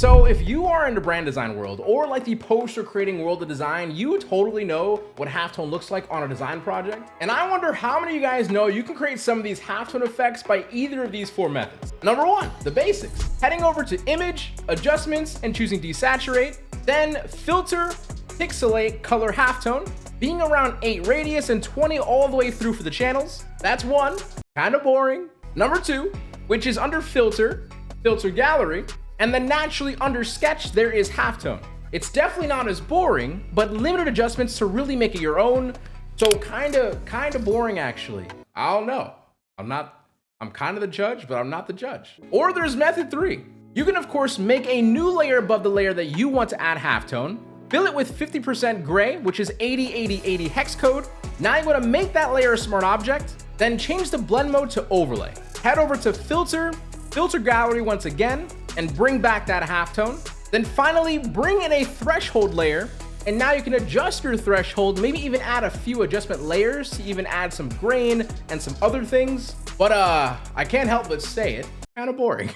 So if you are in the brand design world or like the poster creating world of design, you totally know what halftone looks like on a design project. And I wonder how many of you guys know you can create some of these halftone effects by either of these four methods. Number one, the basics. Heading over to image, adjustments, and choosing desaturate. Then filter, pixelate, color halftone. Being around 8 radius and 20 all the way through for the channels. That's one, kind of boring. Number two, which is under filter, filter gallery, and then naturally under sketch, there is halftone. It's definitely not as boring, but limited adjustments to really make it your own. So kind of boring actually. I don't know. I'm kind of the judge, but I'm not the judge. Or there's method 3. You can of course make a new layer above the layer that you want to add halftone. Fill it with 50% gray, which is 80/80/80 hex code. Now you want to make that layer a smart object, then change the blend mode to overlay. Head over to filter, filter gallery once again, and bring back that halftone. Then finally bring in a threshold layer, and now you can adjust your threshold, maybe even add a few adjustment layers to even add some grain and some other things. But I can't help but say it, kind of boring.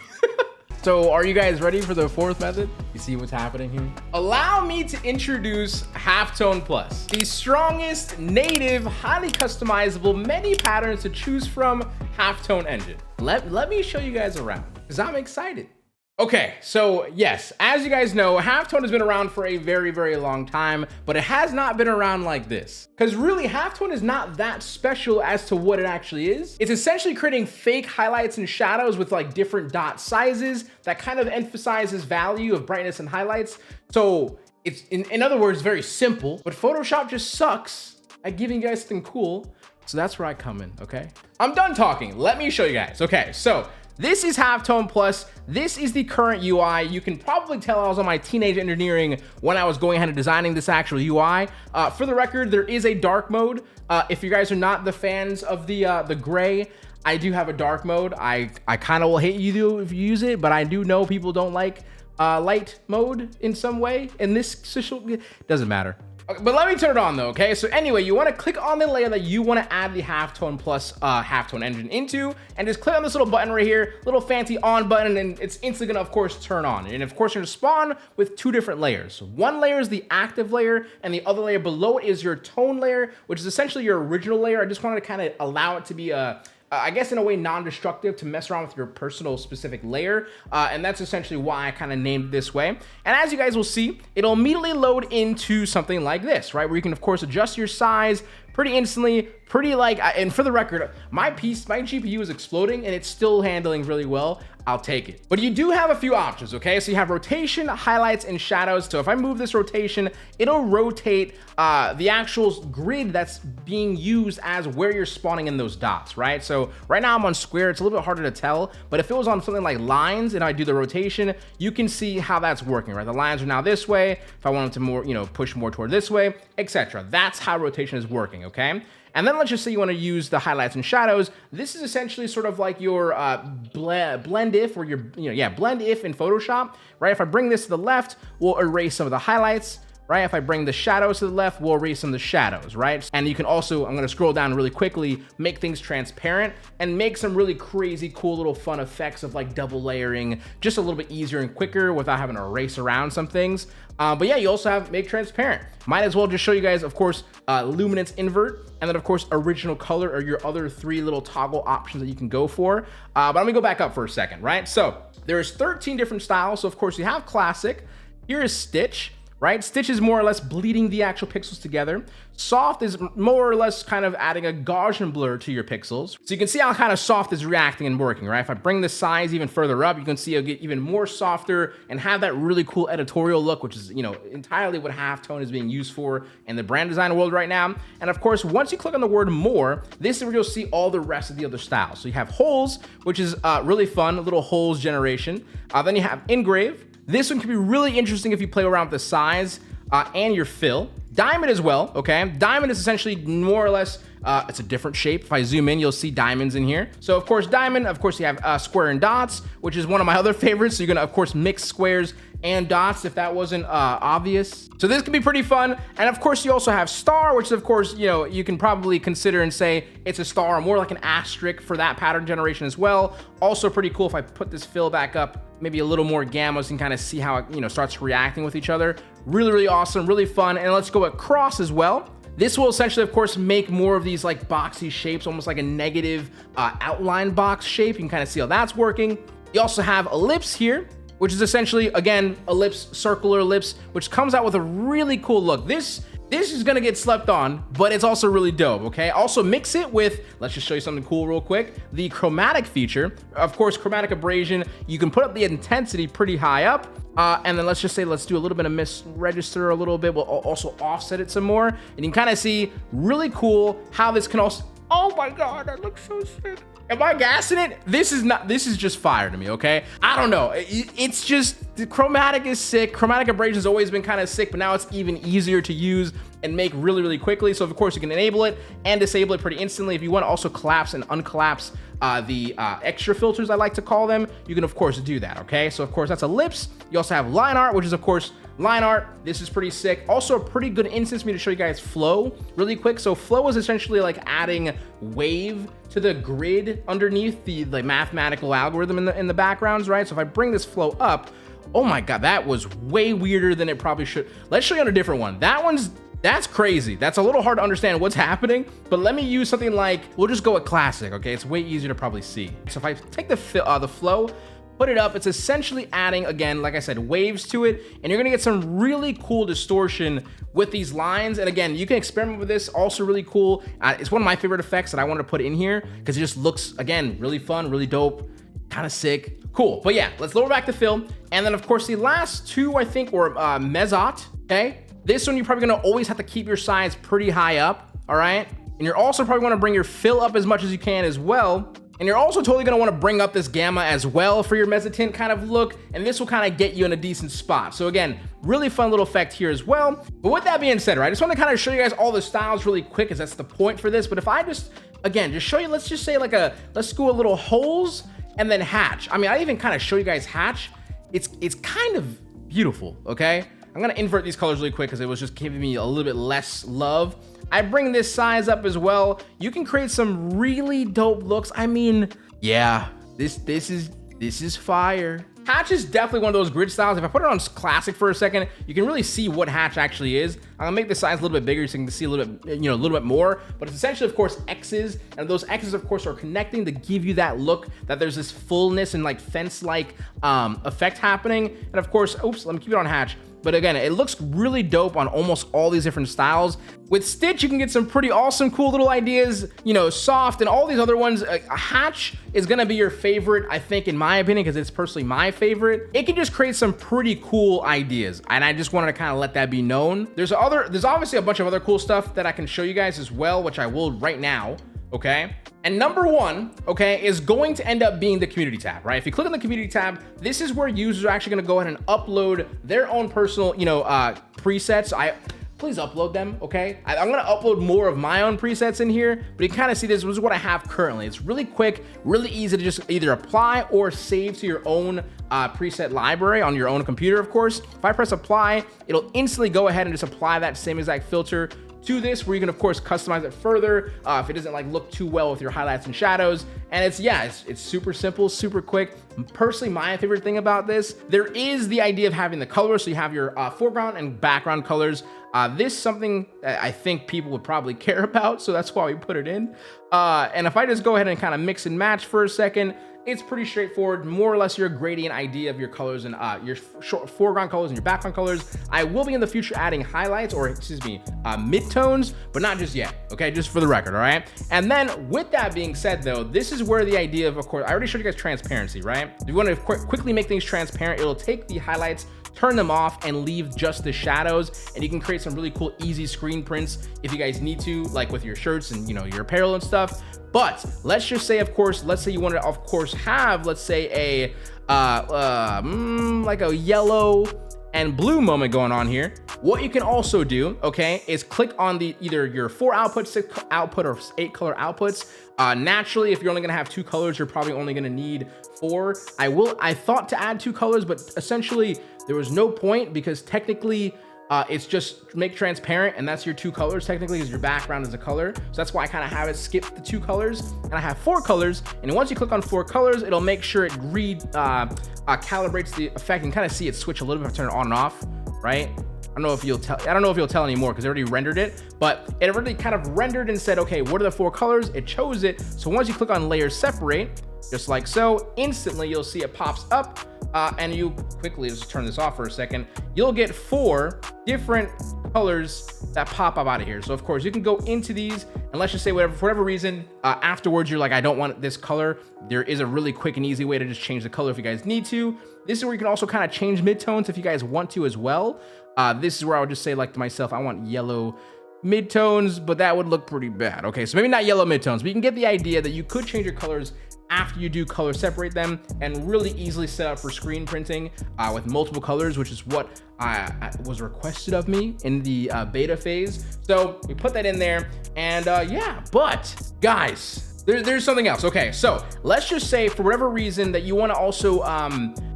So are you guys ready for the fourth method? You see what's happening here? Allow me to introduce Halftone Plus, the strongest, native, highly customizable, many patterns to choose from halftone engine. Let me show you guys around, because I'm excited. Okay, so yes, as you guys know, halftone has been around for a very, very long time, but it has not been around like this. Because really, halftone is not that special as to what it actually is. It's essentially creating fake highlights and shadows with like different dot sizes that kind of emphasizes value of brightness and highlights. So it's, in other words, very simple, but Photoshop just sucks at giving you guys something cool. So that's where I come in, okay? I'm done talking, let me show you guys. Okay, so this is Halftone Plus. This is the current UI. You can probably tell I was on my teenage engineering when I was going ahead and designing this actual UI. For the record, there is a dark mode. If you guys are not the fans of the gray, I do have a dark mode. I kind of will hate you if you use it, but I do know people don't like light mode in some way. And this doesn't matter. Okay, but let me turn it on though, okay? So anyway, you wanna click on the layer that you wanna add the Halftone Plus halftone engine into, and just click on this little button right here, little fancy on button, and it's instantly gonna, of course, turn on. And of course, you're gonna spawn with 2 different layers. One layer is the active layer, and the other layer below it is your tone layer, which is essentially your original layer. I just wanted to kind of allow it to be I guess in a way non-destructive, to mess around with your personal specific layer, and that's essentially why I kind of named it this way. And as you guys will see, it'll immediately load into something like this, right, where you can of course adjust your size pretty instantly, pretty like, and for the record, my GPU is exploding and it's still handling really well. I'll take it. But you do have a few options, okay? So you have rotation, highlights, and shadows. So if I move this rotation, it'll rotate the actual grid that's being used as where you're spawning in those dots, right? So right now I'm on square, it's a little bit harder to tell, but if it was on something like lines and I do the rotation, you can see how that's working, right? The lines are now this way. If I wanted to more, push more toward this way, etc. That's how rotation is working, okay? And then let's just say you want to use the highlights and shadows. This is essentially sort of like your blend if, or your, blend if in Photoshop, right? If I bring this to the left, we'll erase some of the highlights, right? If I bring the shadows to the left, we'll erase some of the shadows, right? And you can also, I'm going to scroll down really quickly, make things transparent and make some really crazy, cool little fun effects of like double layering, just a little bit easier and quicker without having to erase around some things. But yeah, you also have make transparent. Might as well just show you guys, of course, luminance invert, and then of course, original color are your other 3 little toggle options that you can go for. But let me go back up for a second, right? So there's 13 different styles. So of course you have classic, here is stitch, right? Stitch is more or less bleeding the actual pixels together. Soft is more or less kind of adding a Gaussian blur to your pixels. So you can see how kind of soft is reacting and working, right? If I bring the size even further up, you can see it'll get even more softer and have that really cool editorial look, which is, entirely what halftone is being used for in the brand design world right now. And of course, once you click on the word more, this is where you'll see all the rest of the other styles. So you have holes, which is really fun, a little holes generation. Then you have engrave. This one can be really interesting if you play around with the size and your fill. Diamond as well, okay? Diamond is essentially more or less It's a different shape. If I zoom in, you'll see diamonds in here. So of course, diamond, of course you have square and dots, which is one of my other favorites. So you're gonna of course mix squares and dots if that wasn't obvious. So this can be pretty fun. And of course you also have star, which is of course, you know, you can probably consider and say it's a star, more like an asterisk for that pattern generation as well. Also pretty cool if I put this fill back up, maybe a little more gamma so you can kind of see how it, you know, starts reacting with each other. Really, really awesome, really fun. And let's go across as well. This will essentially, of course, make more of these like boxy shapes, almost like a negative outline box shape. You can kind of see how that's working. You also have ellipse here, which is essentially, again, ellipse, circular ellipse, which comes out with a really cool look. This is gonna get slept on, but it's also really dope, okay? Also mix it with, let's just show you something cool real quick, the chromatic feature. Of course, chromatic abrasion, you can put up the intensity pretty high up, and then let's just say, let's do a little bit of misregister a little bit. We'll also offset it some more, and you can kind of see really cool how this can also, oh my God, that looks so sick. Am I gassing it? This is just fire to me, okay? I don't know. It's just, the chromatic is sick. Chromatic abrasion has always been kind of sick, but now it's even easier to use and make really, really quickly. So of course you can enable it and disable it pretty instantly. If you want to also collapse and uncollapse the extra filters, I like to call them, you can of course do that, okay? So of course that's ellipse. You also have line art, which is of course line art. This is pretty sick. Also a pretty good instance for me to show you guys flow really quick. So flow is essentially like adding wave to the grid underneath the mathematical algorithm in the backgrounds, right? So if I bring this flow up, oh my God, that was way weirder than it probably should. Let's show you on a different one. That's crazy. That's a little hard to understand what's happening, but let me use something like, we'll just go with classic, okay? It's way easier to probably see. So if I take the flow, put it up, it's essentially adding, again, like I said, waves to it, and you're gonna get some really cool distortion with these lines. And again, you can experiment with this, also really cool. It's one of my favorite effects that I wanted to put in here because it just looks, again, really fun, really dope, kind of sick, cool. But yeah, let's lower back the fill. And then of course the last two, I think, were mezzot, okay? This one, you're probably gonna always have to keep your size pretty high up, all right? And you're also probably wanna bring your fill up as much as you can as well. And you're also totally gonna wanna bring up this gamma as well for your mezzotint kind of look, and this will kind of get you in a decent spot. So again, really fun little effect here as well. But with that being said, right, I just wanna kind of show you guys all the styles really quick, because that's the point for this. But if I just, again, just show you, let's just say like let's go a little holes and then hatch. I mean, I even kind of show you guys hatch. It's kind of beautiful, okay? I'm gonna invert these colors really quick because it was just giving me a little bit less love. I bring this size up as well. You can create some really dope looks. I mean, yeah, this is fire. Hatch is definitely one of those grid styles. If I put it on classic for a second, you can really see what hatch actually is. I'm gonna make the size a little bit bigger so you can see a little bit, a little bit more, but it's essentially, of course, X's, and those X's, of course, are connecting to give you that look that there's this fullness and like fence-like effect happening. And of course, oops, let me keep it on hatch. But again, it looks really dope on almost all these different styles. With Stitch, you can get some pretty awesome, cool little ideas, soft, and all these other ones. Hatch is gonna be your favorite, I think, in my opinion, because it's personally my favorite. It can just create some pretty cool ideas, and I just wanted to kind of let that be known. There's obviously a bunch of other cool stuff that I can show you guys as well, which I will right now, okay? And number one, okay, is going to end up being the community tab, right? If you click on the community tab, this is where users are actually gonna go ahead and upload their own personal, presets. Please upload them, okay? I'm gonna upload more of my own presets in here, but you can kind of see this is what I have currently. It's really quick, really easy to just either apply or save to your own preset library on your own computer, of course. If I press apply, it'll instantly go ahead and just apply that same exact filter to this, where you can of course customize it further if it doesn't like look too well with your highlights and shadows. And it's super simple, super quick. Personally, my favorite thing about this, there is the idea of having the colors, so you have your foreground and background colors. This is something that I think people would probably care about, so that's why we put it in. And if I just go ahead and kind of mix and match for a second, it's pretty straightforward, more or less your gradient idea of your colors and your foreground colors and your background colors. I will be in the future adding highlights, or excuse me, midtones, but not just yet, okay? Just for the record, all right? And then with that being said though, this is where the idea of course, I already showed you guys transparency, right? If you want to quickly make things transparent, it'll take the highlights, turn them off, and leave just the shadows, and you can create some really cool, easy screen prints if you guys need to, like with your shirts and your apparel and stuff. But let's just say, of course, let's say you want to, of course, have, let's say like a yellow and blue moment going on here. what you can also do, okay, is click on the either your 4 output, 6 output, or 8 color outputs. Naturally, if you're only gonna have 2 colors, you're probably only gonna need 4. I thought to add 2 colors, but essentially there was no point because technically it's just make transparent, and that's your 2 colors technically, because your background is a color. So that's why I kind of have it skip the 2 colors, and I have 4 colors. And once you click on 4 colors, it'll make sure it calibrates the effect and kind of see it switch a little bit if I turn it on and off, right? I don't know if you'll tell anymore because I already rendered it, but it already kind of rendered and said, okay, what are the 4 colors? It chose it. So once you click on layer separate, just like so, instantly you'll see it pops up. And you quickly just turn this off for a second. You'll get 4 different colors that pop up out of here. So of course you can go into these, and let's just say for whatever reason, afterwards you're like, I don't want this color. There is a really quick and easy way to just change the color if you guys need to. This is where you can also kind of change midtones if you guys want to as well. This is where I would just say like to myself, I want yellow midtones, but that would look pretty bad. Okay, so maybe not yellow midtones, but you can get the idea that you could change your colors after you do color separate them, and really easily set up for screen printing with multiple colors, which is what was requested of me in the beta phase. So we put that in there, and yeah, but guys, there's something else. Okay, so let's just say for whatever reason that you want to also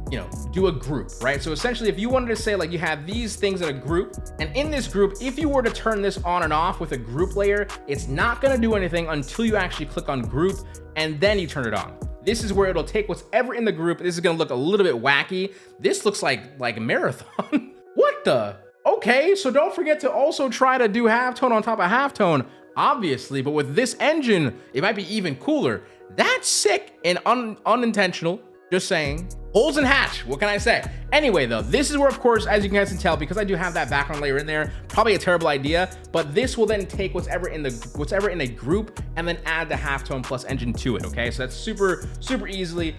you know, do a group, right? So essentially, if you wanted to say like you have these things in a group, and in this group, if you were to turn this on and off with a group layer, it's not gonna do anything until you actually click on group and then you turn it on. This is where it'll take whatever in the group. This is gonna look a little bit wacky. This looks like marathon. What the? Okay, so don't forget to also try to do halftone on top of halftone, obviously, but with this engine, it might be even cooler. That's sick and unintentional, just saying. Holes in hatch, what can I say? Anyway though, this is where, of course, as you guys can tell, because I do have that background layer in there, probably a terrible idea, but this will then take whatever in a group and then add the Halftone Plus engine to it, okay? So that's super easily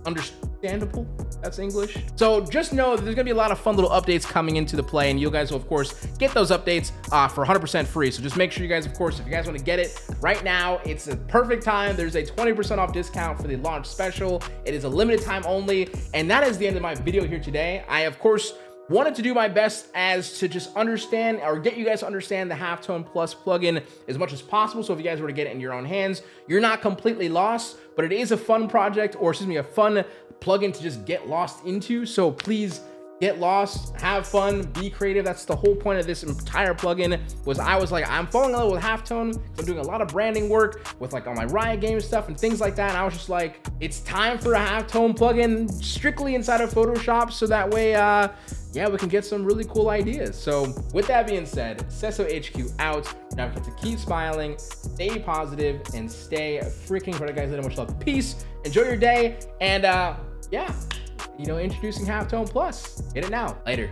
understandable. That's English. So just know that there's gonna be a lot of fun little updates coming into the play, and you guys will of course get those updates for 100% free. So just make sure you guys, of course, if you guys want to get it right now, it's a perfect time. There's a 20% off discount for the launch special. It is a limited time only, and that is the end of my video here today. I of course wanted to do my best as to just understand or get you guys to understand the Halftone Plus plugin as much as possible. So if you guys were to get it in your own hands, you're not completely lost, but it is a fun project, or excuse me, a fun plugin to just get lost into. So please get lost, have fun, be creative. That's the whole point of this entire plugin. I was like, I'm falling in love with Halftone. I'm doing a lot of branding work with like all my Riot Games stuff and things like that. And I was just like, it's time for a Halftone plugin strictly inside of Photoshop, so that way, yeah, we can get some really cool ideas. So with that being said, Seso HQ out. Now get to keep smiling, stay positive, and stay freaking productive, guys. Later, much love, peace. Enjoy your day, and yeah, you know, introducing Halftone Plus. Get it now. Later.